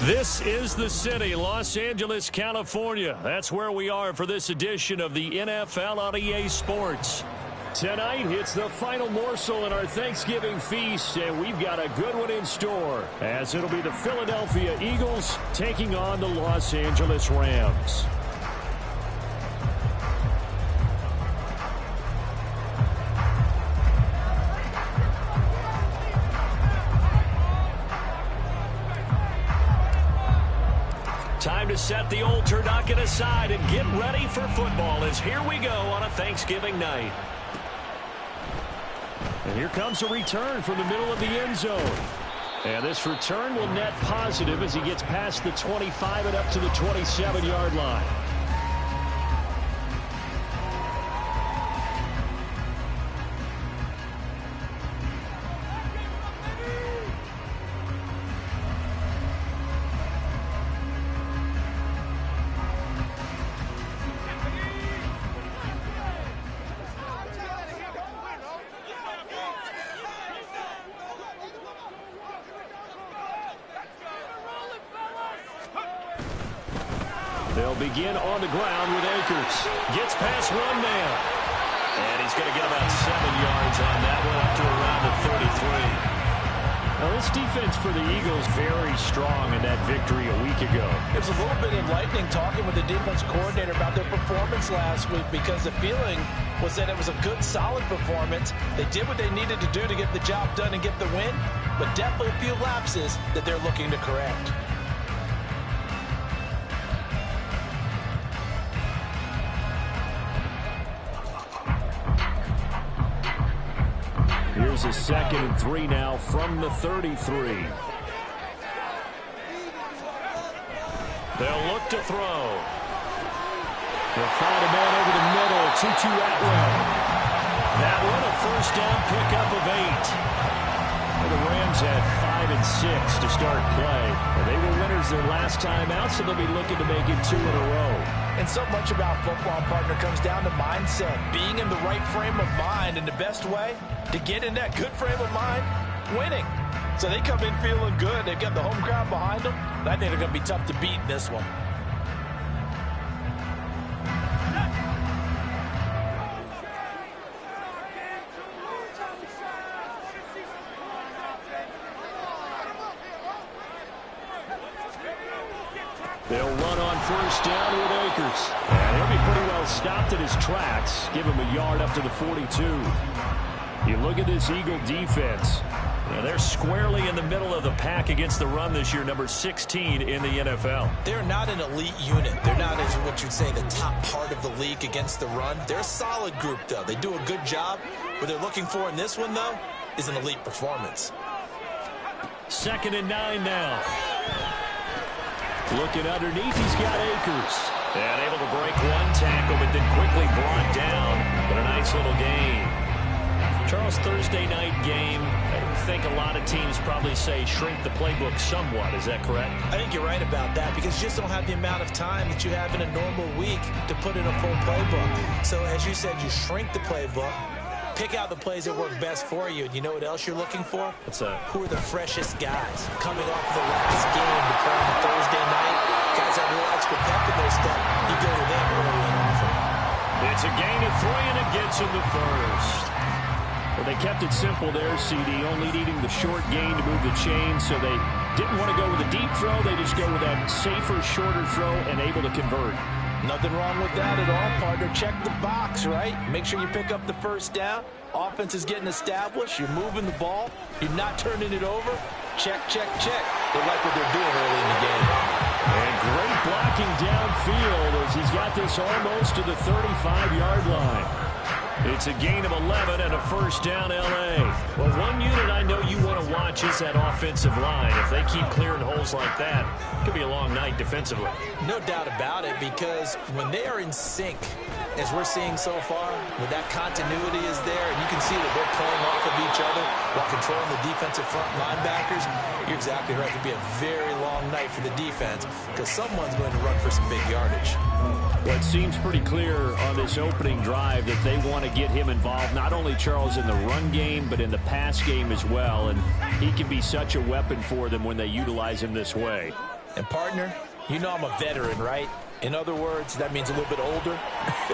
This is the city, Los Angeles, California. That's where we are for this edition of the NFL on EA Sports. Tonight, it's the final morsel in our Thanksgiving feast, and we've got a good one in store, as it'll be the Philadelphia Eagles taking on the Los Angeles Rams. Time to set the old turducken aside and get ready for football, as here we go on a Thanksgiving night. And here comes a return from the middle of the end zone. And this return will net positive as he gets past the 25 and up to the 27-yard line. They'll begin on the ground with Akers. Gets past one man. And he's going to get about 7 yards on that one up to around the 33. Now, this defense for the Eagles very strong in that victory a week ago. It was a little bit enlightening talking with the defense coordinator about their performance last week, because the feeling was that it was a good, solid performance. They did what they needed to do to get the job done and get the win, but definitely a few lapses that they're looking to correct. Here's a 2nd and 3 now from the 33. They'll look to throw. They'll find a man over the middle. Tutu Atwell. That one a first down pickup of 8. The Rams had 5 and 6 to start play. They were winners their last time out, so they'll be looking to make it 2 in a row. And so much about football, partner, comes down to mindset. Being in the right frame of mind, and the best way to get in that good frame of mind, winning. So they come in feeling good. They've got the home crowd behind them. And I think they're going to be tough to beat in this one. They'll run on first down with Akers. And he'll be pretty well stopped at his tracks. Give him a yard up to the 42. You look at this Eagle defense. They're squarely in the middle of the pack against the run this year, number 16 in the NFL. They're not an elite unit. They're not, as what you'd say, the top part of the league against the run. They're a solid group, though. They do a good job. What they're looking for in this one, though, is an elite performance. 2nd and 9 now. Looking underneath, he's got Akers. And able to break one tackle, but then quickly brought down. But a nice little gain. Charles, Thursday night game, I think a lot of teams probably say shrink the playbook somewhat. Is that correct? I think you're right about that, because you just don't have the amount of time that you have in a normal week to put in a full playbook. So, as you said, you shrink the playbook, pick out the plays that work best for you. And you know what else you're looking for? Who are the freshest guys coming off the last game to play on Thursday night? Guys have a little extra pep in their step. You go to them early and often. It's a gain of 3, and it gets him the first. Well, they kept it simple there, CD, only needing the short gain to move the chain, so they didn't want to go with a deep throw. They just go with that safer, shorter throw and able to convert. Nothing wrong with that at all, partner. Check the box, right? Make sure you pick up the first down. Offense is getting established. You're moving the ball. You're not turning it over. Check, check, check. They like what they're doing early in the game. And great blocking downfield as he's got this almost to the 35-yard line. It's a gain of 11 and a first down, L.A. Well, one unit I know you want to watch is that offensive line. If they keep clearing holes like that, it could be a long night defensively. No doubt about it, because when they are in sync, as we're seeing so far, when that continuity is there, and you can see that they're playing off of each other while controlling the defensive front linebackers, you're exactly right. It could be a very long night for the defense, because someone's going to run for some big yardage. Well, it seems pretty clear on this opening drive that they want to get him involved, not only, Charles, in the run game, but in the pass game as well. And he can be such a weapon for them when they utilize him this way. And, partner, you know I'm a veteran, right? In other words, that means a little bit older.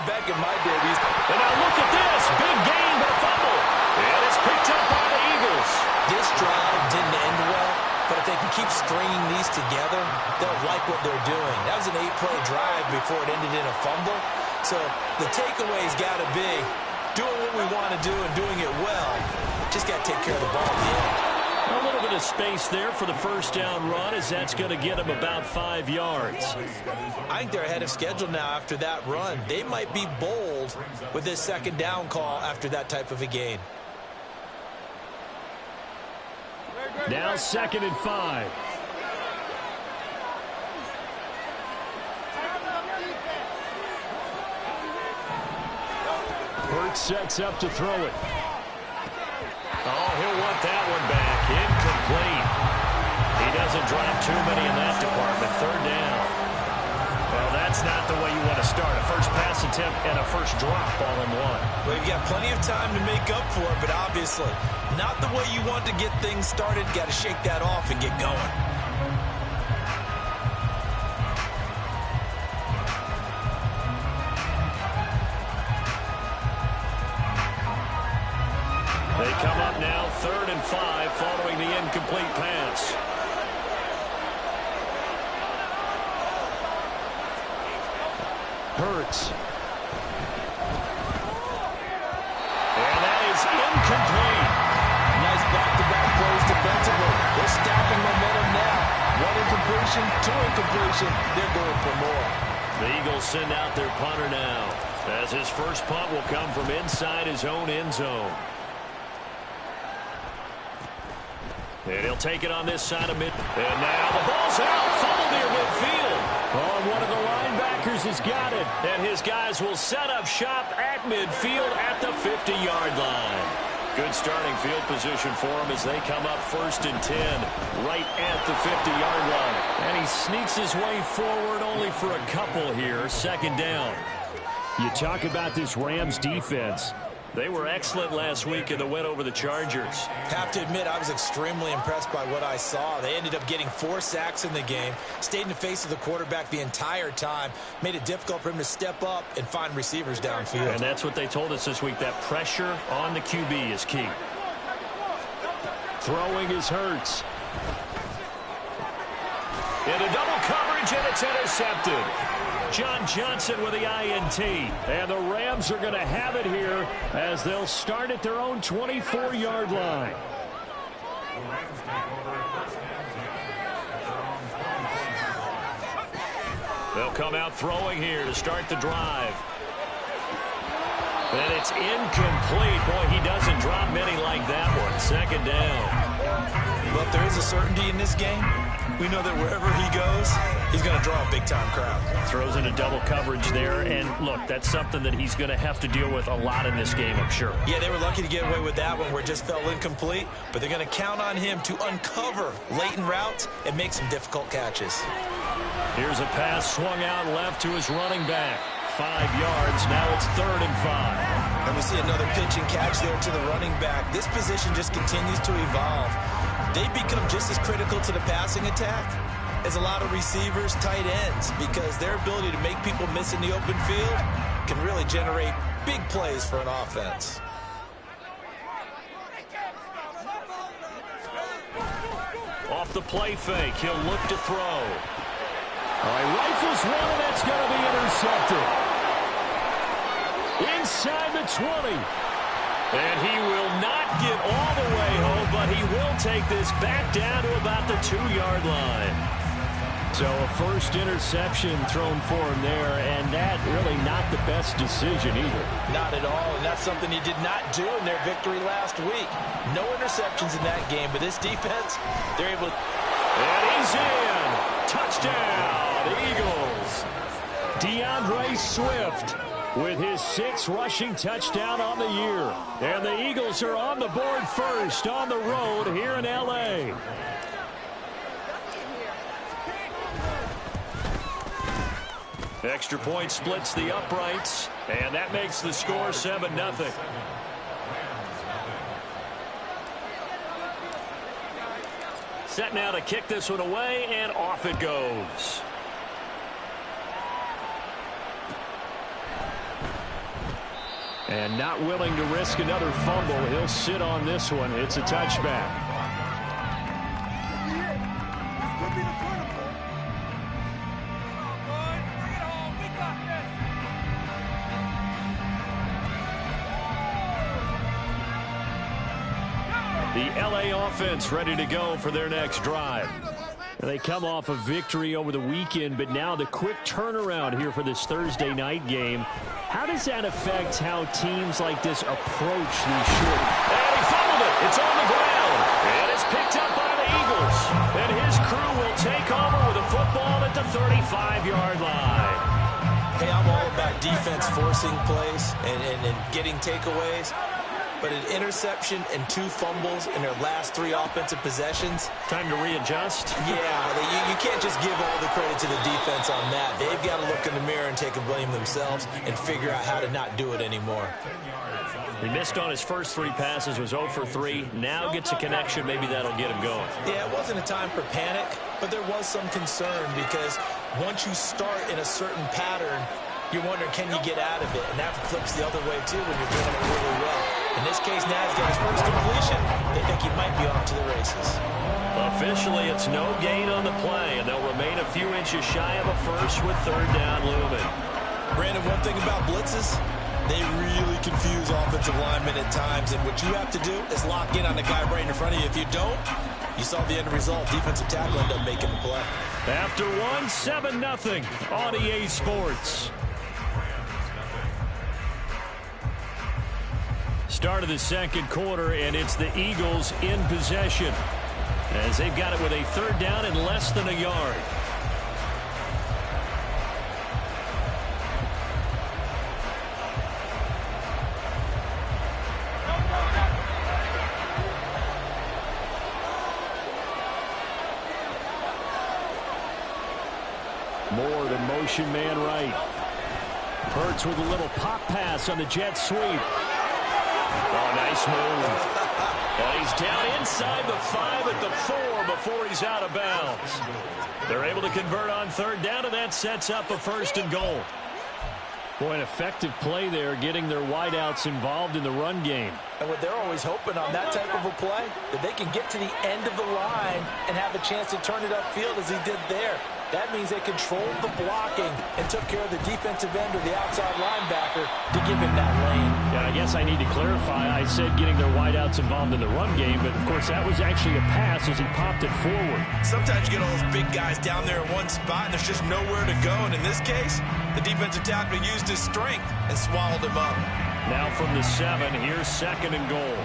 Back in my day, and now look at this. Big gain, but a fumble. And it's picked up by the Eagles. This drive didn't end well, but if they can keep stringing these together, they'll like what they're doing. That was an 8-play drive before it ended in a fumble. So the takeaway's got to be doing what we want to do and doing it well. Just got to take care of the ball at the end. A little bit of space there for the first down run, as that's going to get them about 5 yards. I think they're ahead of schedule now after that run. They might be bold with this second down call after that type of a gain. Now 2nd and 5. Hurts sets up to throw it. Oh, he'll want that one back. Incomplete. He doesn't drop too many in that department. 3rd down. Well, that's not the way you want to start. A first pass attempt and a first drop all in one. Well, you've got plenty of time to make up for it, but obviously not the way you want to get things started. Got to shake that off and get going. They come up now 3rd and 5 following the incomplete pass. Hurts. And that is incomplete. Nice back-to-back plays defensively. They're stacking momentum now. 1 incompletion, 2 incompletion. They're going for more. The Eagles send out their punter now, as his first punt will come from inside his own end zone. And he'll take it on this side of mid. And now the ball's out. Fumble near midfield. Oh, one of the linebackers has got it. And his guys will set up shop at midfield at the 50-yard line. Good starting field position for him as they come up 1st and 10 right at the 50-yard line. And he sneaks his way forward only for a couple here. 2nd down. You talk about this Rams defense. They were excellent last week in the win over the Chargers. Have to admit, I was extremely impressed by what I saw. They ended up getting 4 sacks in the game, stayed in the face of the quarterback the entire time, made it difficult for him to step up and find receivers downfield. And that's what they told us this week, that pressure on the QB is key. Throwing is Hurts. Into double coverage, and it's intercepted. John Johnson with the INT. And the Rams are going to have it here as they'll start at their own 24-yard line. They'll come out throwing here to start the drive. And it's incomplete. Boy, he doesn't drop many like that one. 2nd down. But there is a certainty in this game. We know that wherever he goes, he's going to draw a big-time crowd. Throws into double coverage there. And, look, that's something that he's going to have to deal with a lot in this game, I'm sure. Yeah, they were lucky to get away with that one where it just fell incomplete. But they're going to count on him to uncover latent routes and make some difficult catches. Here's a pass swung out left to his running back. 5 yards. Now it's 3rd and 5. And we see another pitch and catch there to the running back. This position just continues to evolve. They become just as critical to the passing attack as a lot of receivers, tight ends, because their ability to make people miss in the open field can really generate big plays for an offense. Off the play fake, he'll look to throw. All right, rifles one, and that's going to be intercepted. Inside the 20. And he will not get all the way home, but he will take this back down to about the 2-yard line. So a first interception thrown for him there, and that really not the best decision either. Not at all, and that's something he did not do in their victory last week. No interceptions in that game, but this defense, they're able to... And he's in. Touchdown, Eagles. DeAndre Swift with his 6th rushing touchdown on the year. And the Eagles are on the board first on the road here in L.A. Extra point splits the uprights, and that makes the score 7-0. Set now to kick this one away, and off it goes. And not willing to risk another fumble. He'll sit on this one. It's a touchback. The LA offense ready to go for their next drive. They come off a victory over the weekend, but now the quick turnaround here for this Thursday night game. How does that affect how teams like this approach these short? And he fumbled it. It's on the ground. And it's picked up by the Eagles. And his crew will take over with a football at the 35-yard line. Hey, I'm all about defense forcing plays and getting takeaways. But an interception and 2 fumbles in their last 3 offensive possessions. Time to readjust. Yeah, you can't just give all the credit to the defense on that. They've got to look in the mirror and take a blame themselves and figure out how to not do it anymore. He missed on his first 3 passes, was 0 for 3. Now gets a connection. Maybe that'll get him going. Yeah, it wasn't a time for panic, but there was some concern because once you start in a certain pattern, you're wondering, can you get out of it? And that flips the other way, too, when you're doing it really well. In this case, now he's got his first completion. They think he might be off to the races. Officially, it's no gain on the play, and they'll remain a few inches shy of a first with 3rd down looming. Brandon, one thing about blitzes, they really confuse offensive linemen at times, and what you have to do is lock in on the guy right in front of you. If you don't, you saw the end result. Defensive tackle ended up making the play. After 7-0 on EA Sports. Start of the second quarter, and it's the Eagles in possession as they've got it with a 3rd down and less than a yard. More than motion man right. Hurts with a little pop pass on the jet sweep. Oh, nice move. And he's down inside the 5 at the 4 before he's out of bounds. They're able to convert on 3rd down, and that sets up a 1st and goal. Boy, an effective play there, getting their wideouts involved in the run game. And what they're always hoping on that type of a play, that they can get to the end of the line and have a chance to turn it upfield as he did there. That means they controlled the blocking and took care of the defensive end or the outside linebacker to give him that lane. Yeah, I guess I need to clarify. I said getting their wideouts involved in the run game, but, of course, that was actually a pass as he popped it forward. Sometimes you get all those big guys down there in one spot, and there's just nowhere to go. And in this case, the defensive tackle used his strength and swallowed him up. Now from the 7, here's 2nd and goal.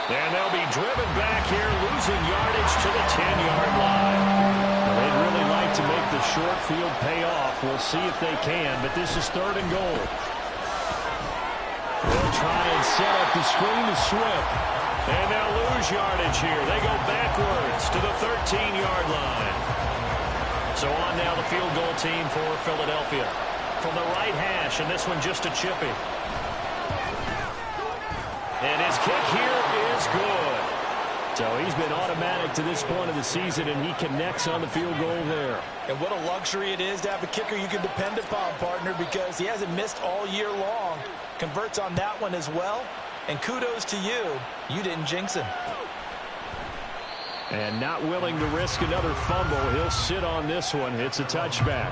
And they'll be driven back here, losing yardage to the 10-yard line. Well, they'd really like to make the short field pay off. We'll see if they can, but this is 3rd and goal. They'll try and set up the screen to Swift. And they'll lose yardage here. They go backwards to the 13-yard line. So on now the field goal team for Philadelphia. From the right hash, and this one just a chippy. And his kick here is good. So he's been automatic to this point of the season, and he connects on the field goal there. And what a luxury it is to have a kicker you can depend upon, partner, because he hasn't missed all year long. Converts on that one as well. And kudos to you. You didn't jinx him. And not willing to risk another fumble. He'll sit on this one. It's a touchback.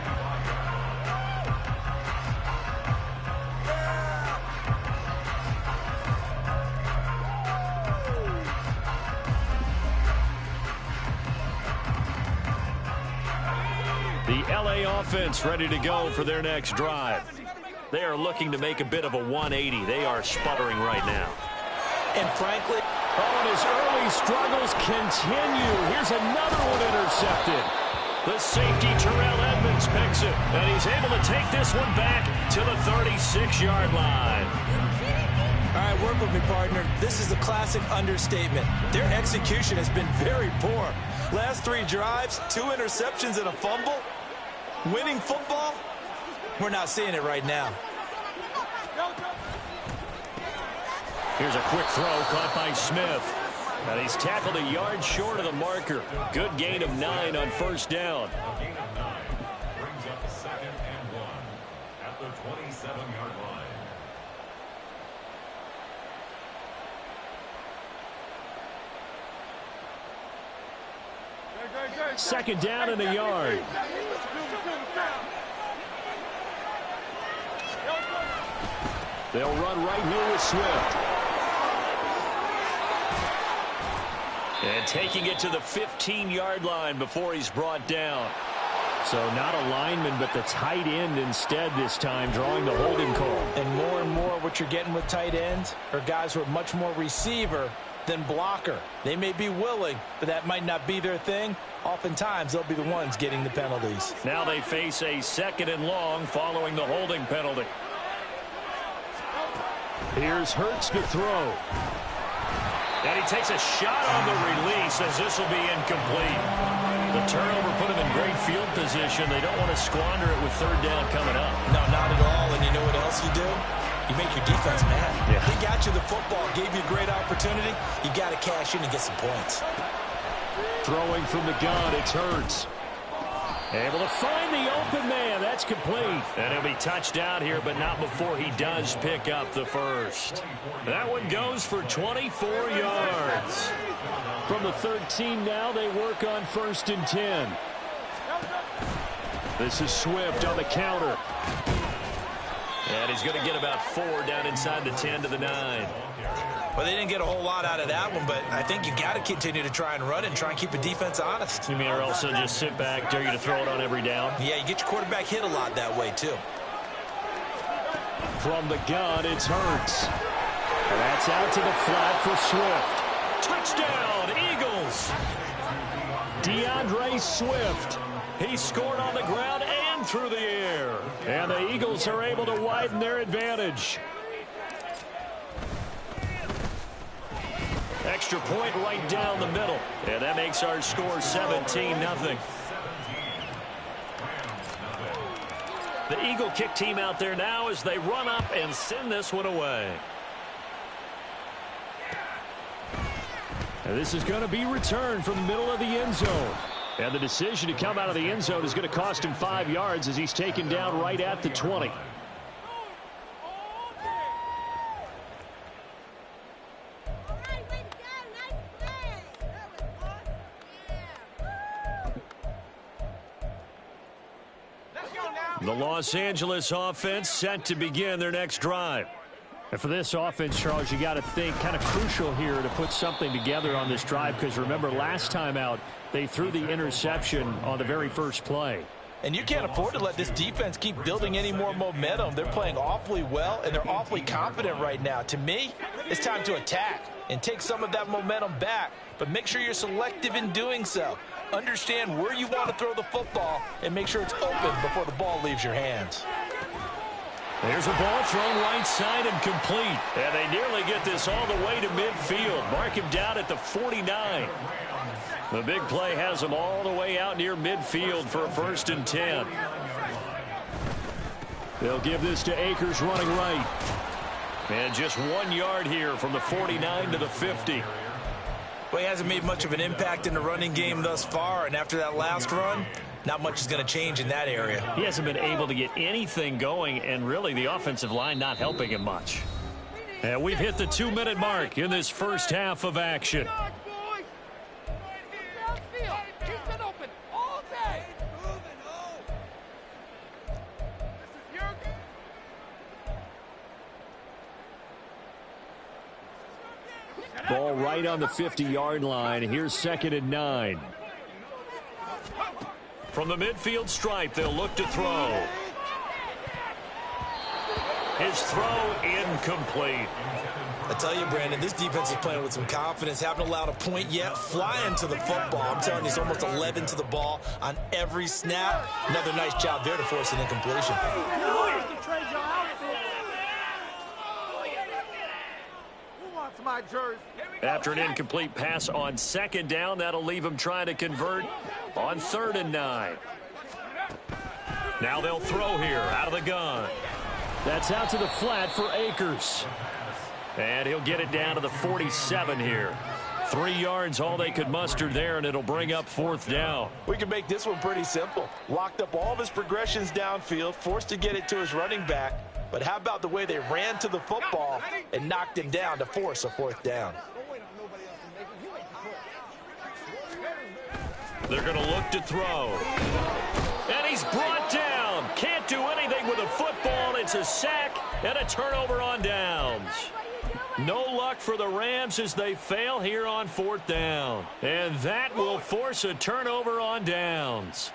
The LA offense ready to go for their next drive. They are looking to make a bit of a 180. They are sputtering right now. And frankly, and his early struggles continue. Here's another one intercepted. The safety, Terrell Edmonds, picks it. And he's able to take this one back to the 36-yard line. All right, work with me, partner. This is a classic understatement. Their execution has been very poor. Last 3 drives, 2 interceptions and a fumble. Winning football? We're not seeing it right now. Here's a quick throw caught by Smith. And he's tackled a yard short of the marker. Good gain of 9 on first down. Gain of 9 brings up 2nd and 1 at the 27-yard line. Second down and a yard. They'll run right here with Swift. And taking it to the 15-yard line before he's brought down. So not a lineman, but the tight end instead this time, drawing the holding call. And more what you're getting with tight ends are guys who are much more receiver than blocker. They may be willing, but that might not be their thing. Oftentimes, they'll be the ones getting the penalties. Now they face a 2nd and long following the holding penalty. Here's Hurts to throw. And he takes a shot on the release as this will be incomplete. The turnover put him in great field position. They don't want to squander it with 3rd down coming up. No, not at all. And you know what else you do? You make your defense mad. Yeah. They got you the football, gave you a great opportunity. You got to cash in and get some points. Throwing from the gun, it's Hurts. Able to find the open man. That's complete. And he'll be touched out here, but not before he does pick up the first. That one goes for 24 yards. From the 13 now, they work on 1st and 10. This is Swift on the counter. And he's going to get about 4 down inside the 10 to the 9. Well, they didn't get a whole lot out of that one, but I think you got to continue to try and run and try and keep the defense honest. You mean or also just sit back, dare you to throw it on every down? Yeah, you get your quarterback hit a lot that way, too. From the gun, it's Hurts. And that's out to the flat for Swift. Touchdown, Eagles! DeAndre Swift. He scored on the ground and through the air. And the Eagles are able to widen their advantage. Extra point right down the middle. And that makes our score 17-0. The Eagle kick team out there now as they run up and send this one away. And this is going to be returned from the middle of the end zone. And the decision to come out of the end zone is going to cost him 5 yards as he's taken down right at the 20. The Los Angeles offense set to begin their next drive. And for this offense, Charles, you got to think kind of crucial here to put something together on this drive, because remember last time out they threw the interception on the very first play. And you can't afford to let this defense keep building any more momentum. They're playing awfully well, and they're awfully confident right now. To me, it's time to attack and take some of that momentum back, but make sure you're selective in doing so. Understand where you want to throw the football and make sure it's open before the ball leaves your hands. There's a ball thrown right side and complete. And they nearly get this all the way to midfield. Mark him down at the 49. The big play has him all the way out near midfield for a 1st and 10. They'll give this to Akers running right. And just 1 yard here from the 49 to the 50. Well, he hasn't made much of an impact in the running game thus far, and after that last run, not much is going to change in that area. He hasn't been able to get anything going, and really the offensive line not helping him much. And we've hit the 2-minute mark in this first half of action. Ball right on the 50-yard line. Here's 2nd and 9. From the midfield stripe, they'll look to throw. His throw incomplete. I tell you, Brandon, this defense is playing with some confidence. Haven't allowed a point yet. Flying to the football. I'm telling you, it's almost 11 to the ball on every snap. Another nice job there to force an incompletion. My jersey. After an incomplete pass on 2nd down, that'll leave him trying to convert on 3rd and 9. Now they'll throw here out of the gun. That's out to the flat for Akers. And he'll get it down to the 47 here. 3 yards all they could muster there, and it'll bring up 4th down. We can make this one pretty simple. Locked up all of his progressions downfield, forced to get it to his running back. But how about the way they ran to the football and knocked him down to force a 4th down? They're going to look to throw. And he's brought down. Can't do anything with a football. It's a sack and a turnover on downs. No luck for the Rams as they fail here on 4th down. And that will force a turnover on downs.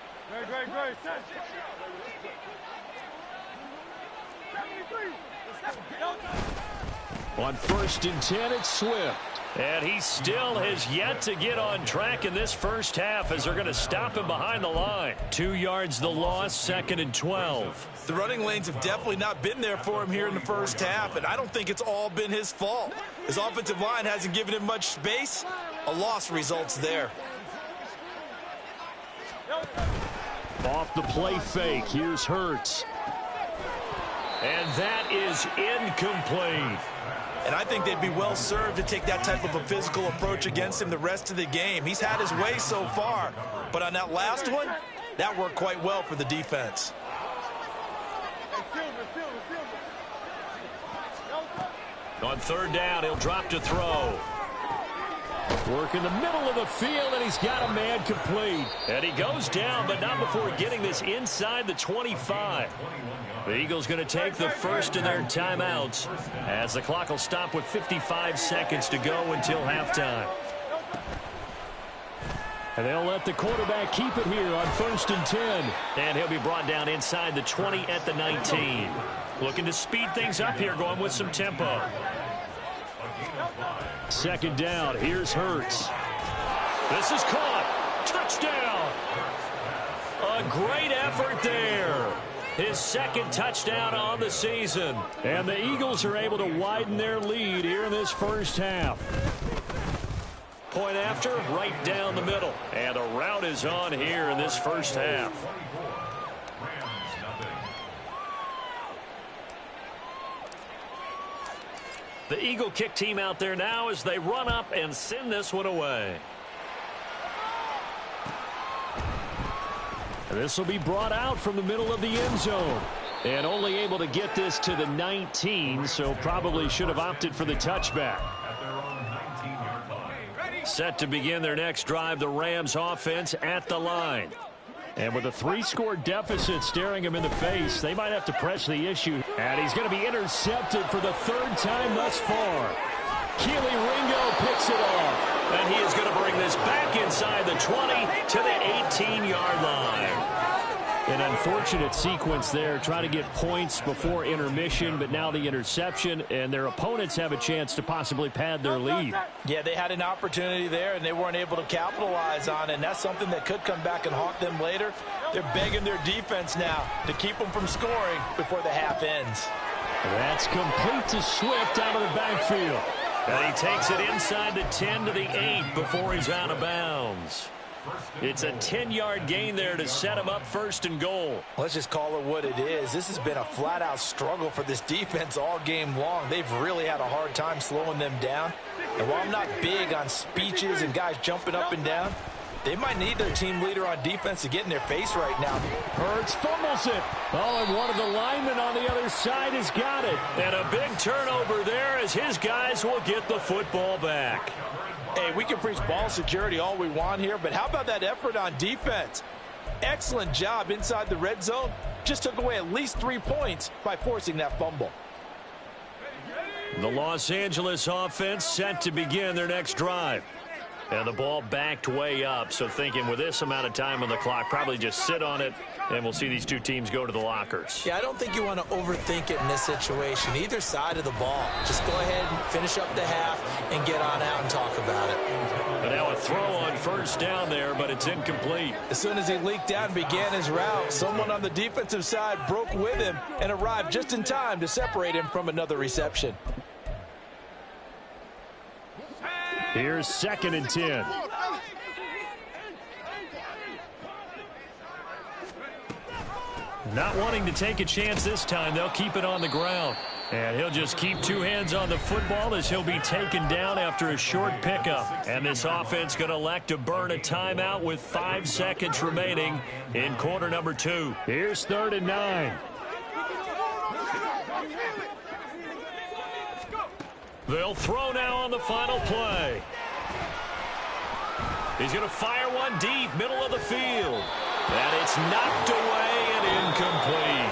On 1st and 10, it's Swift. And he still has yet to get on track in this first half as they're going to stop him behind the line. 2 yards the loss, 2nd and 12. The running lanes have definitely not been there for him here in the first half, and I don't think it's all been his fault. His offensive line hasn't given him much space. A loss results there. Off the play fake, here's Hurts. And that is incomplete. And I think they'd be well served to take that type of a physical approach against him the rest of the game. He's had his way so far, but on that last one, that worked quite well for the defense. On 3rd down, he'll drop to throw. Work in the middle of the field, and he's got a man complete. And he goes down, but not before getting this inside the 25. The Eagles going to take the first of their timeouts as the clock will stop with 55 seconds to go until halftime. And they'll let the quarterback keep it here on 1st and 10. And he'll be brought down inside the 20 at the 19. Looking to speed things up here, going with some tempo. 2nd down, here's Hurts. This is caught. Touchdown. A great effort there. His 2nd touchdown on the season. And the Eagles are able to widen their lead here in this first half. Point after, right down the middle. And a rout is on here in this first half. The Eagle kick team out there now as they run up and send this one away. And this will be brought out from the middle of the end zone. And only able to get this to the 19, so probably should have opted for the touchback. Set to begin their next drive, the Rams offense at the line. And with a 3-score deficit staring him in the face, they might have to press the issue. And he's going to be intercepted for the 3rd time thus far. Keely Ringo picks it off. And he is going to bring this back inside the 20 to the 18-yard line. An unfortunate sequence there, trying to get points before intermission, but now the interception, and their opponents have a chance to possibly pad their lead. Yeah, they had an opportunity there, and they weren't able to capitalize on it, and that's something that could come back and haunt them later. They're begging their defense now to keep them from scoring before the half ends. That's complete to Swift out of the backfield. And he takes it inside the 10 to the 8 before he's out of bounds. It's a 10-yard gain there to set him up 1st and goal. Let's just call it what it is. This has been a flat-out struggle for this defense all game long. They've really had a hard time slowing them down. And while I'm not big on speeches and guys jumping up and down, they might need their team leader on defense to get in their face right now. Hurts fumbles it. Oh, and one of the linemen on the other side has got it. And a big turnover there as his guys will get the football back. Hey, we can preach ball security all we want here, but how about that effort on defense? Excellent job inside the red zone. Just took away at least 3 points by forcing that fumble. The Los Angeles offense set to begin their next drive. And the ball backed way up, so thinking with this amount of time on the clock, probably just sit on it, and we'll see these two teams go to the lockers. Yeah, I don't think you want to overthink it in this situation. Either side of the ball. Just go ahead and finish up the half and get on out and talk about it. And now a throw on 1st down there, but it's incomplete. As soon as he leaked out and began his route, someone on the defensive side broke with him and arrived just in time to separate him from another reception. Here's 2nd and 10. Not wanting to take a chance this time, they'll keep it on the ground. And he'll just keep two hands on the football as he'll be taken down after a short pickup. And this offense going to elect to burn a timeout with 5 seconds remaining in quarter number 2. Here's 3rd and 9. They'll throw now on the final play. He's going to fire one deep, middle of the field. And it's knocked away and incomplete.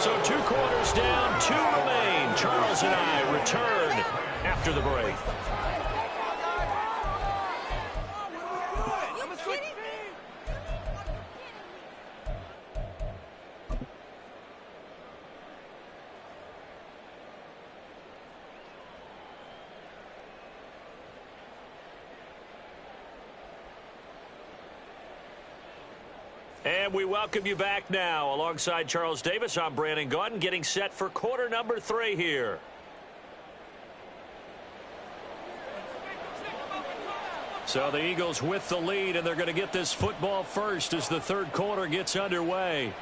So 2 quarters down, 2 remain. Charles and I return after the break. And we welcome you back now. Alongside Charles Davis, I'm Brandon Gaudin, getting set for quarter number 3 here. So the Eagles with the lead, and they're going to get this football first as the 3rd quarter gets underway.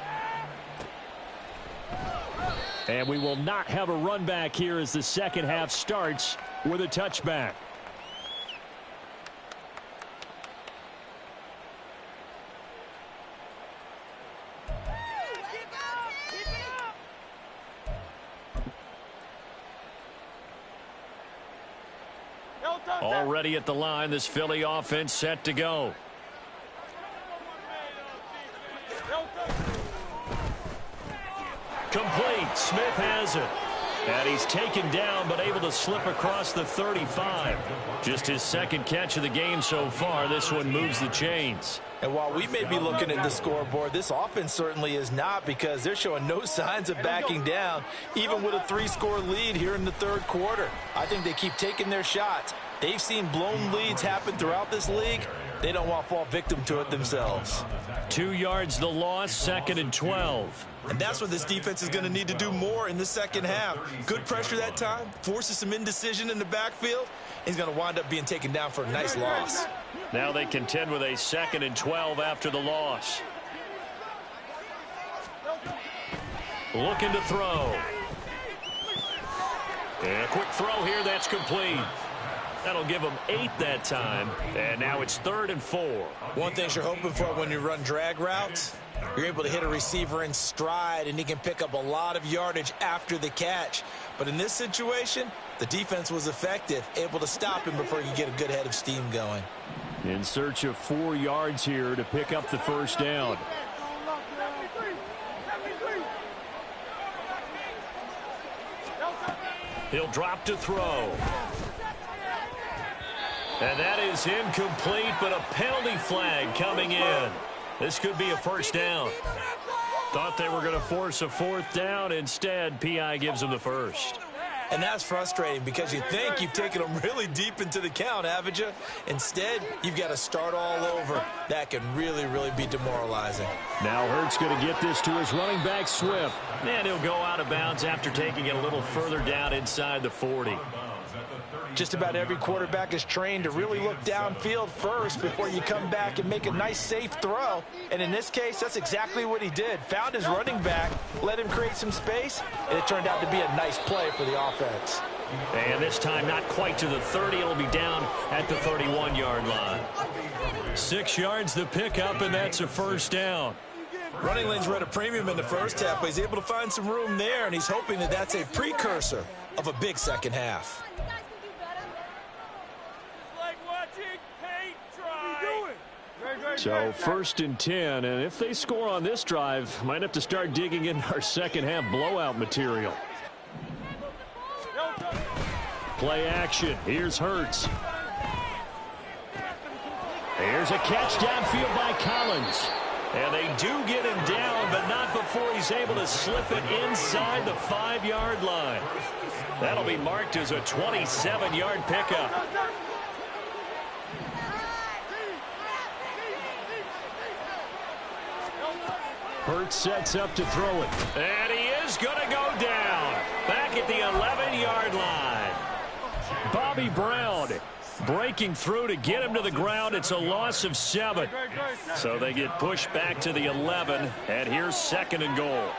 And we will not have a run back here as the second half starts with a touchback. Already at the line, this Philly offense set to go. Complete. Smith has it. And he's taken down but able to slip across the 35. Just his 2nd catch of the game so far. This one moves the chains. And while we may be looking at the scoreboard, this offense certainly is not, because they're showing no signs of backing down, even with a 3-score lead here in the 3rd quarter. I think they keep taking their shots. They've seen blown leads happen throughout this league. They don't want to fall victim to it themselves. 2 yards the loss, 2nd and 12. And that's what this defense is going to need to do more in the second half. Good pressure that time, forces some indecision in the backfield. He's going to wind up being taken down for a nice loss. Now they contend with a 2nd and 12 after the loss. Looking to throw. And a quick throw here, that's complete. That'll give them 8 that time. And now it's 3rd and 4. One thing you're hoping for when you run drag routes, you're able to hit a receiver in stride, and he can pick up a lot of yardage after the catch. But in this situation, the defense was effective, able to stop him before he could get a good head of steam going. In search of 4 yards here to pick up the 1st down. He'll drop to throw. And that is incomplete, but a penalty flag coming in. This could be a 1st down. Thought they were going to force a 4th down. Instead, P.I. gives them the 1st. And that's frustrating, because you think you've taken them really deep into the count, haven't you? Instead, you've got to start all over. That can really, really be demoralizing. Now Hurts going to get this to his running back, Swift. And he'll go out of bounds after taking it a little further down inside the 40. Just about every quarterback is trained to really look downfield first before you come back and make a nice, safe throw. And in this case, that's exactly what he did. Found his running back, let him create some space, and it turned out to be a nice play for the offense. And this time not quite to the 30. It'll be down at the 31-yard line. 6 yards the pickup, and that's a 1st down. Running lanes were at a premium in the first half, but he's able to find some room there, and he's hoping that that's a precursor of a big second half. So 1st and 10, and if they score on this drive, might have to start digging in our second half blowout material. Play action. Here's Hurts. Here's a catch downfield by Collins. And they do get him down, but not before he's able to slip it inside the 5-yard line. That'll be marked as a 27-yard pickup. Hurts sets up to throw it. And he is going to go down. Back at the 11-yard line. Bobby Brown Breaking through to get him to the ground. It's a loss of 7. So they get pushed back to the 11. And here's 2nd and goal.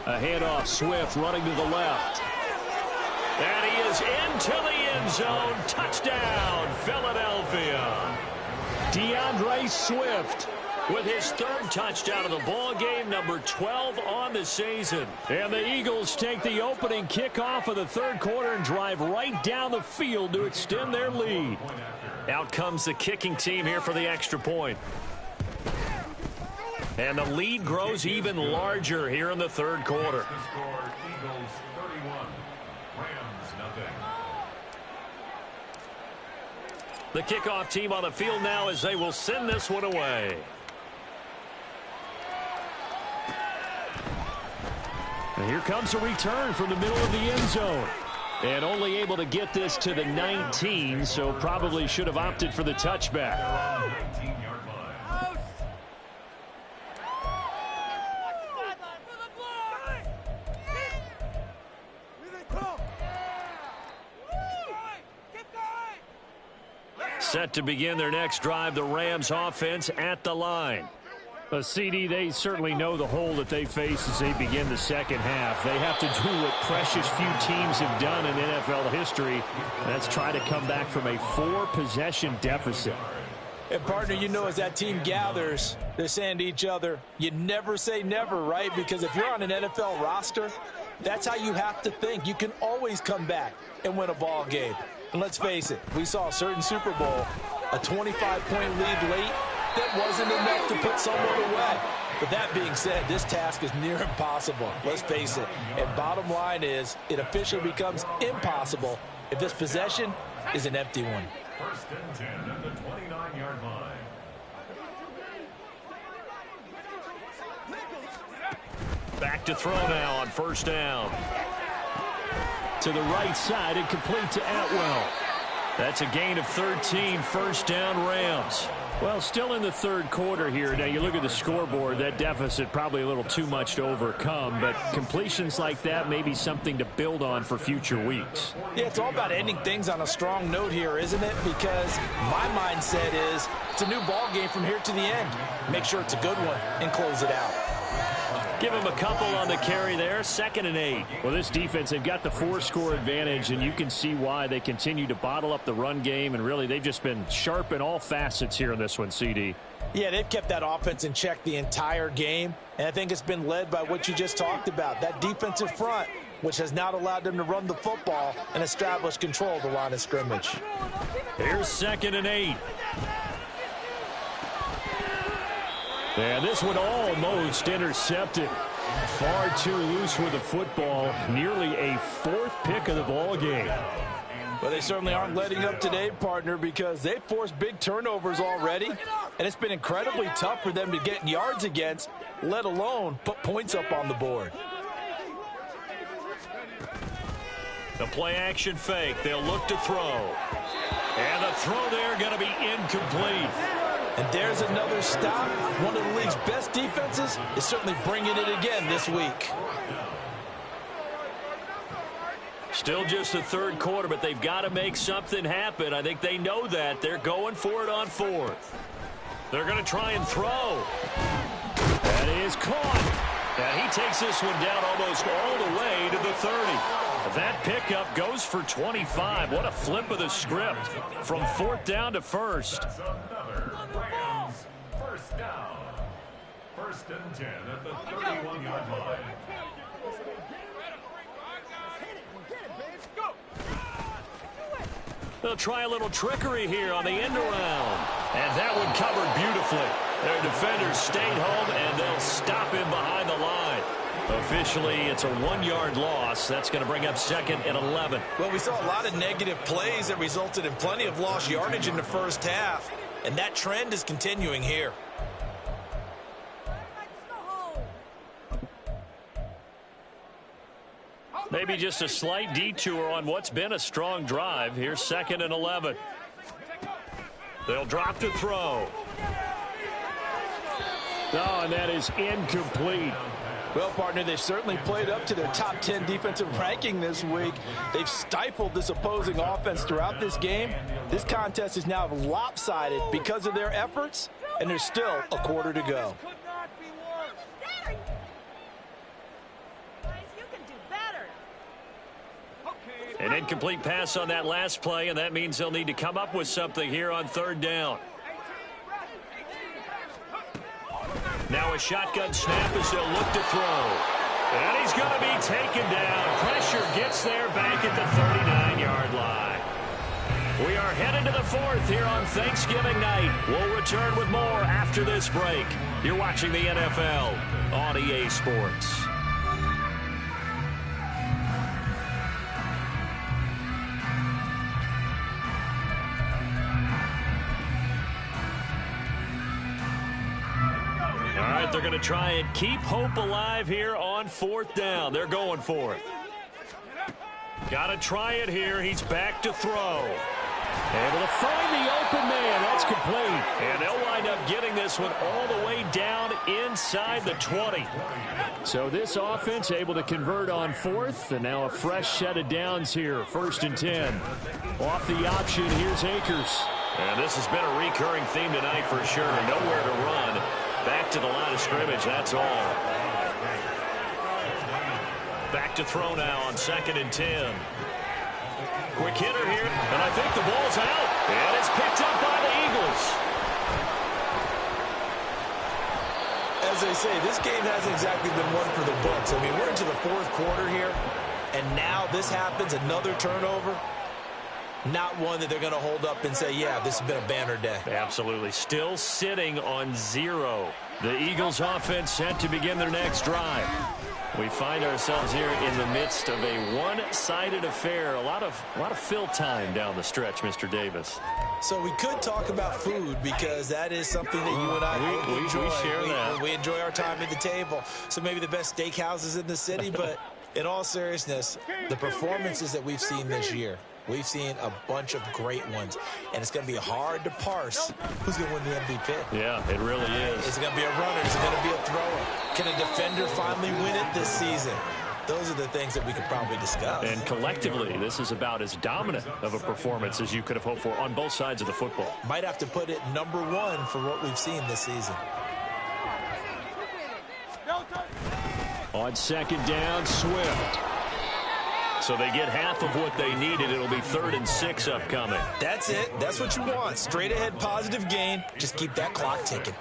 A handoff. Swift running to the left. And he is into the end zone. Touchdown, Philadelphia. DeAndre Swift with his 3rd touchdown of the ball game, number 12 on the season. And the Eagles take the opening kickoff of the 3rd quarter and drive right down the field to extend their lead. Out comes the kicking team here for the extra point. And the lead grows even larger here in the 3rd quarter. Eagles 31, Rams nothing. The kickoff team on the field now as they will send this one away. And here comes a return from the middle of the end zone. And only able to get this to the 19, so probably should have opted for the touchback. 19-yard line. Set to begin their next drive, the Rams offense at the line. CD, they certainly know the hole that they face as they begin the 2nd half. They have to do what precious few teams have done in NFL history. That's try to come back from a 4-possession deficit. And, partner, you know, as that team gathers, they're saying to each other, you never say never, right? Because if you're on an NFL roster, that's how you have to think. You can always come back and win a ball game. And let's face it, we saw a certain Super Bowl, a 25-point lead late. That wasn't enough to put someone away. But that being said, this task is near impossible. Let's face it. And bottom line is, it officially becomes impossible if this possession is an empty one. 1st and 10 at the 29-yard line. Back to throw now on 1st down. To the right side and complete to Atwell. That's a gain of 13, 1st down Rams. Well, still in the 3rd quarter here. Now, you look at the scoreboard, that deficit probably a little too much to overcome, but completions like that may be something to build on for future weeks. Yeah, it's all about ending things on a strong note here, isn't it? Because my mindset is it's a new ball game from here to the end. Make sure it's a good one and close it out. Give him a couple on the carry there, 2nd and 8. Well, this defense, they've got the 4-score advantage, and you can see why they continue to bottle up the run game, and really they've just been sharp in all facets here in this one, CD. Yeah, they've kept that offense in check the entire game, and I think it's been led by what you just talked about, that defensive front, which has not allowed them to run the football and establish control of the line of scrimmage. Here's 2nd and 8. And this one almost intercepted. Far too loose with the football. Nearly a 4th pick of the ball game. Well, they certainly aren't letting up today, partner, because they've forced big turnovers already, and it's been incredibly tough for them to get yards against, let alone put points up on the board. The play-action fake. They'll look to throw. And the throw there going to be incomplete. And there's another stop. One of the league's best defenses is certainly bringing it again this week. Still just the 3rd quarter, but they've got to make something happen. I think they know that. They're going for it on 4th. They're going to try and throw. That is caught. And he takes this one down almost all the way to the 30. That pickup goes for 25. What a flip of the script from 4th down to 1st. That's another Rams 1st down. 1st and 10 at the 31-yard line. They'll try a little trickery here on the end around. And that one covered beautifully. Their defenders stayed home, and they'll stop him behind the line. Officially, it's a 1-yard loss. That's going to bring up 2nd and 11. Well, we saw a lot of negative plays that resulted in plenty of lost yardage in the 1st half, and that trend is continuing here. Maybe just a slight detour on what's been a strong drive. Here's 2nd and 11. They'll drop to throw. Oh, and that is incomplete. Well, partner, they've certainly played up to their top 10 defensive ranking this week. They've stifled this opposing offense throughout this game. This contest is now lopsided because of their efforts, and there's still a quarter to go. An incomplete pass on that last play, and that means they'll need to come up with something here on third down. Now a shotgun snap as they'll look to throw. And he's going to be taken down. Pressure gets there back at the 39-yard line. We are headed to the fourth here on Thanksgiving night. We'll return with more after this break. You're watching the NFL on EA Sports. They're going to try and keep hope alive here on fourth down. They're going for it. Got to try it here. He's back to throw. Able to find the open man. That's complete. And they'll wind up getting this one all the way down inside the 20. So this offense able to convert on fourth. And now a fresh set of downs here. 1st and 10. Off the option, here's Akers. And this has been a recurring theme tonight for sure. Nowhere to run. Back to the line of scrimmage, that's all. Back to throw now on 2nd and 10. Quick hitter here, and I think the ball's out. And it's picked up by the Eagles. As they say, this game hasn't exactly been one for the books. I mean, we're into the 4th quarter here, and now this happens, another turnover. Not one that they're going to hold up and say, yeah, this has been a banner day. Absolutely. Still sitting on 0. The Eagles offense set to begin their next drive. We find ourselves here in the midst of a one-sided affair. A lot of fill time down the stretch, Mr. Davis. So we could talk about food because that is something that you and I enjoy. We share that. We enjoy our time at the table. So maybe the best steakhouses in the city, but in all seriousness, the performances that we've seen this year, we've seen a bunch of great ones, and it's going to be hard to parse who's going to win the MVP. Yeah, it really is. Is it going to be a runner? Is it going to be a thrower? Can a defender finally win it this season? Those are the things that we could probably discuss. And collectively, this is about as dominant of a performance as you could have hoped for on both sides of the football. Might have to put it number 1 for what we've seen this season. On 2nd down, Swift. So they get half of what they needed. It'll be 3rd and 6 upcoming. That's it. That's what you want. Straight ahead positive gain. Just keep that clock ticking.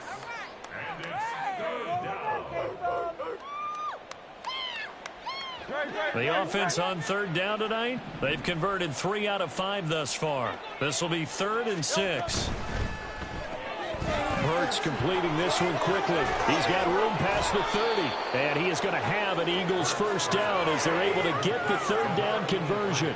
The offense on 3rd down tonight, they've converted 3 out of 5 thus far. This will be 3rd and 6. Hurts completing this one quickly. He's got room past the 30. And he is going to have an Eagles first down as they're able to get the 3rd down conversion.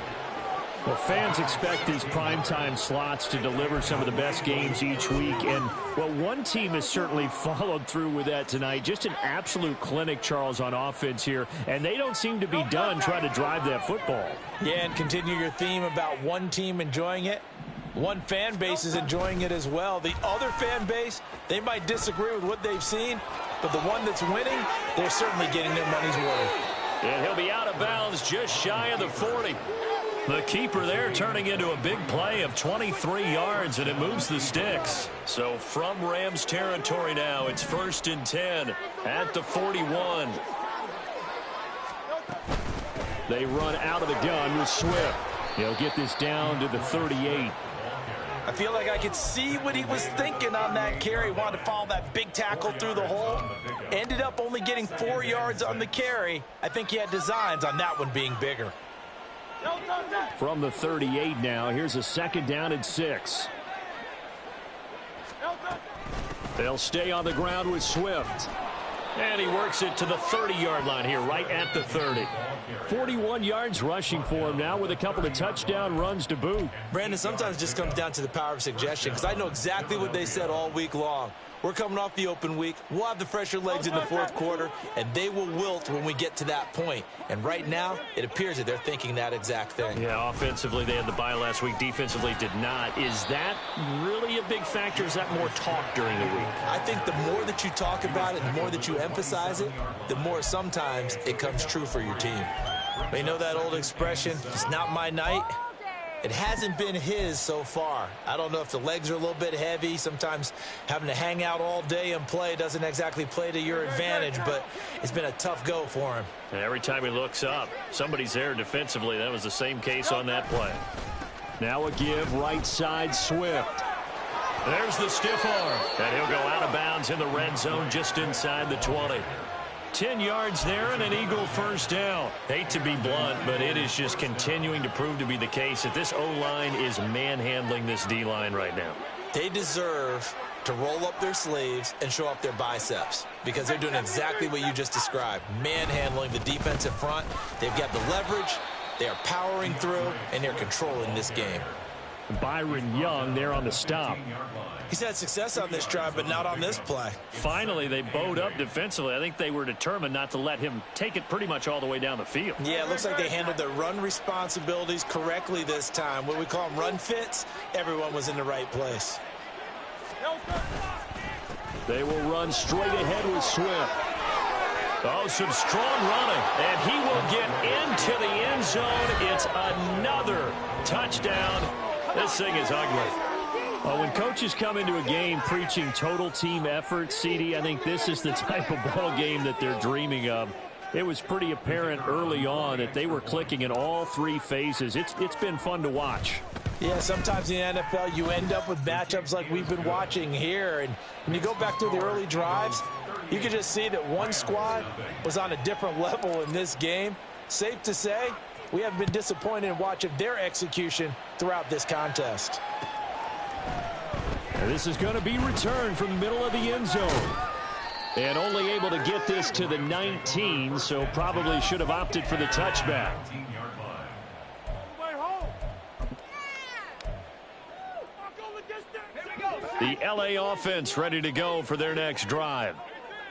Well, fans expect these primetime slots to deliver some of the best games each week. And, well, one team has certainly followed through with that tonight. Just an absolute clinic, Charles, on offense here. And they don't seem to be done trying to drive that football. Yeah, and continue your theme about one team enjoying it. One fan base is enjoying it as well. The other fan base, they might disagree with what they've seen, but the one that's winning, they're certainly getting their money's worth. And he'll be out of bounds just shy of the 40. The keeper there turning into a big play of 23 yards, and it moves the sticks. So from Rams territory now, it's 1st and 10 at the 41. They run out of the gun with Swift. He'll get this down to the 38. I feel like I could see what he was thinking on that carry. Wanted to follow that big tackle through the hole. Ended up only getting 4 yards on the carry. I think he had designs on that one being bigger. From the 38 now, here's a 2nd down and 6. They'll stay on the ground with Swift. And he works it to the 30-yard line here, right at the 30. 41 yards rushing for him now with a couple of touchdown runs to boot. Brandon, sometimes it just comes down to the power of suggestion, because I know exactly what they said all week long. We're coming off the open week. We'll have the fresher legs in the fourth quarter, and they will wilt when we get to that point. And right now, it appears that they're thinking that exact thing. Yeah, offensively, they had the bye last week. Defensively, did not. Is that really a big factor? Is that more talk during the week? I think the more that you talk about it, the more that you emphasize it, the more sometimes it comes true for your team. But you know that old expression, it's not my night? It hasn't been his so far. I don't know if the legs are a little bit heavy. Sometimes having to hang out all day and play doesn't exactly play to your advantage, but it's been a tough go for him. And every time he looks up, somebody's there defensively. That was the same case on that play. Now a give right side Swift. There's the stiff arm. And he'll go out of bounds in the red zone just inside the 20. 10 yards there and an Eagle first down. Hate to be blunt, but it is just continuing to prove to be the case that this O-line is manhandling this D-line right now. They deserve to roll up their sleeves and show up their biceps because they're doing exactly what you just described, manhandling the defensive front. They've got the leverage, they are powering through, and they're controlling this game. Byron Young there on the stop. He's had success on this drive, but not on this play. Finally, they bowed up defensively. I think they were determined not to let him take it pretty much all the way down the field. Yeah, it looks like they handled their run responsibilities correctly this time. What we call them run fits, everyone was in the right place. They will run straight ahead with Swift. Oh, some strong running, and he will get into the end zone. It's another touchdown. This thing is ugly. Well, when coaches come into a game preaching total team effort, CD, I think this is the type of ball game that they're dreaming of. It was pretty apparent early on that they were clicking in all three phases. It's been fun to watch. Yeah, sometimes in the NFL you end up with matchups like we've been watching here. And when you go back to the early drives, you can just see that one squad was on a different level in this game. Safe to say, we haven't been disappointed in watching their execution throughout this contest. And this is going to be returned from the middle of the end zone. And only able to get this to the 19, so probably should have opted for the touchback. The LA offense ready to go for their next drive.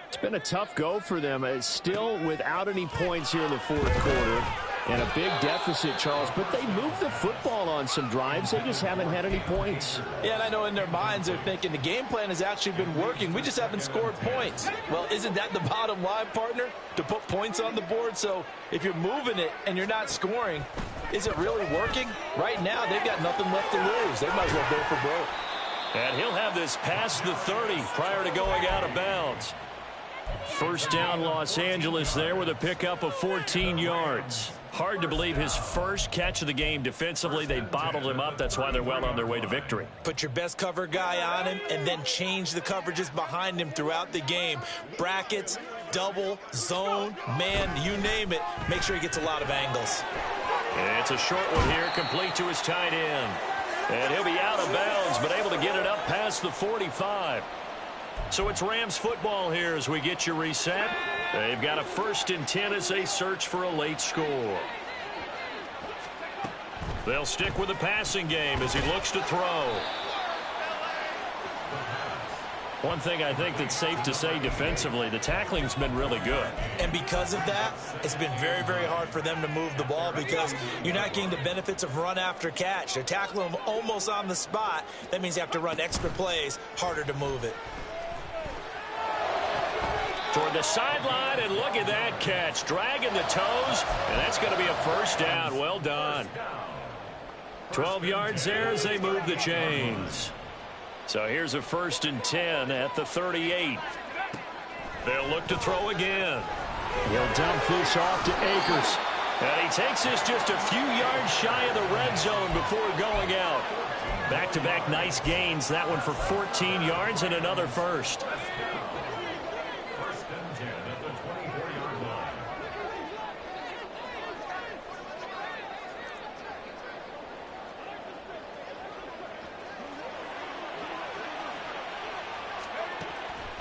It's been a tough go for them. It's still without any points here in the fourth quarter. And a big deficit, Charles, but they moved the football on some drives. They just haven't had any points. Yeah, and I know in their minds they're thinking the game plan has actually been working. We just haven't scored points. Well, isn't that the bottom line, partner? To put points on the board? So if you're moving it and you're not scoring, is it really working? Right now, they've got nothing left to lose. They might as well go for broke. And he'll have this past the 30 prior to going out of bounds. First down, Los Angeles there with a pickup of 14 yards. Hard to believe his first catch of the game defensively. They bottled him up. That's why they're well on their way to victory. Put your best cover guy on him and then change the coverages behind him throughout the game. Brackets, double, zone, man, you name it. Make sure he gets a lot of angles. And it's a short one here, complete to his tight end. And he'll be out of bounds, but able to get it up past the 45. So it's Rams football here as we get you reset. They've got a 1st and 10 as they search for a late score. They'll stick with the passing game as he looks to throw. One thing I think that's safe to say defensively, the tackling's been really good. And because of that, it's been very, very hard for them to move the ball because you're not getting the benefits of run after catch. They're tackling them almost on the spot. That means you have to run extra plays, harder to move it. Toward the sideline, and look at that catch. Dragging the toes, and that's going to be a first down. Well done. 12 yards there as they move the chains. So here's a 1st and 10 at the 38. They'll look to throw again. He'll dump this off to Akers. And he takes this just a few yards shy of the red zone before going out. Back-to-back nice gains. That one for 14 yards and another first.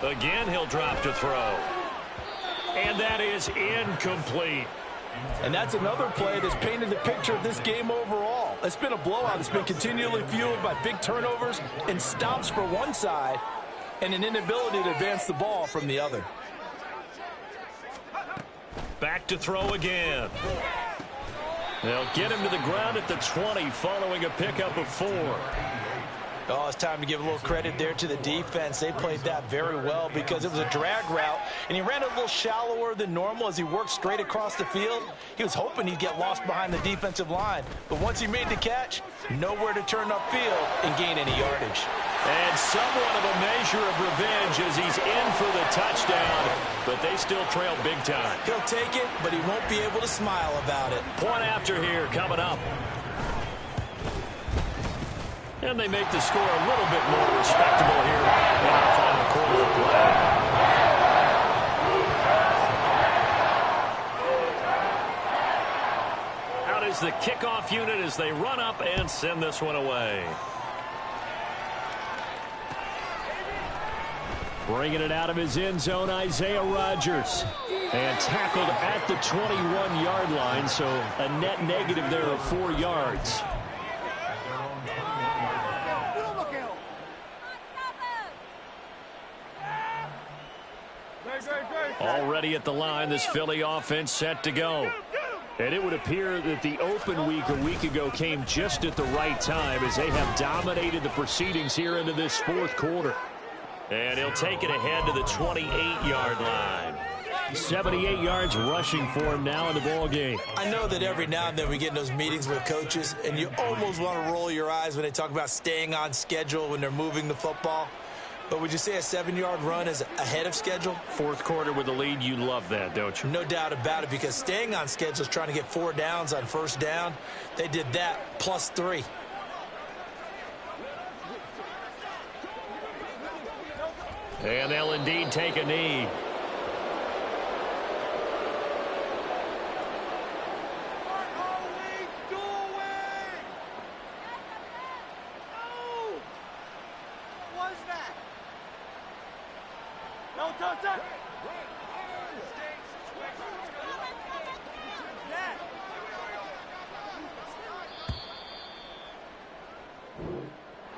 Again, he'll drop to throw. And that is incomplete. And that's another play that's painted the picture of this game overall. It's been a blowout. It's been continually fueled by big turnovers and stops for one side and an inability to advance the ball from the other. Back to throw again. They'll get him to the ground at the 20 following a pickup of 4. Oh, it's time to give a little credit there to the defense. They played that very well because it was a drag route, and he ran a little shallower than normal as he worked straight across the field. He was hoping he'd get lost behind the defensive line, but once he made the catch, nowhere to turn upfield and gain any yardage. And somewhat of a measure of revenge as he's in for the touchdown, but they still trail big time. He'll take it, but he won't be able to smile about it. Point after here coming up. And they make the score a little bit more respectable here in our final quarter of play. Out is the kickoff unit as they run up and send this one away. Bringing it out of his end zone, Isaiah Rodgers. And tackled at the 21-yard line, so a net negative there of 4 yards. Already at the line, this Philly offense set to go. And it would appear that the open week a week ago came just at the right time as they have dominated the proceedings here into this fourth quarter. And he'll take it ahead to the 28-yard line. 78 yards rushing for him now in the ball game. I know that every now and then we get in those meetings with coaches, and you almost want to roll your eyes when they talk about staying on schedule when they're moving the football. But would you say a 7-yard run is ahead of schedule? Fourth quarter with the lead, you love that, don't you? No doubt about it, because staying on schedule is trying to get 4 downs on first down. They did that plus 3. And they'll indeed take a knee.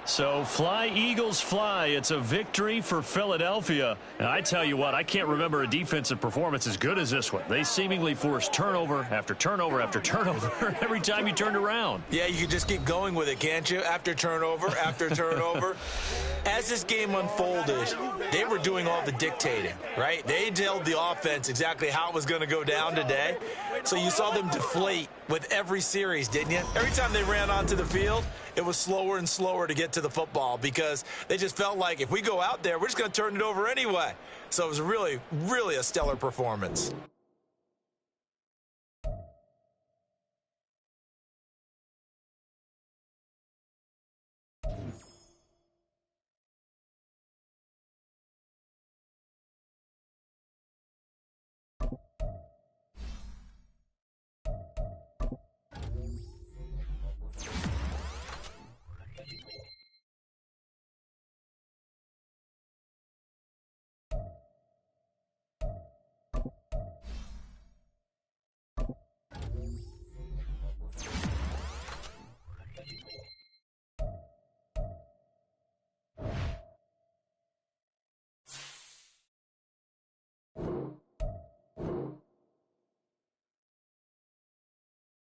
So fly, Eagles, fly. It's a victory for Philadelphia. And I tell you what, I can't remember a defensive performance as good as this one. They seemingly forced turnover after turnover after turnover every time you turned around. Yeah, you can just keep going with it, can't you? After turnover, after turnover. As this game unfolded, they were doing all the dictating, right? They told the offense exactly how it was going to go down today. So you saw them deflate with every series, didn't you? Every time they ran onto the field, it was slower and slower to get to the football because they just felt like if we go out there, we're just going to turn it over anyway. So it was really, really a stellar performance.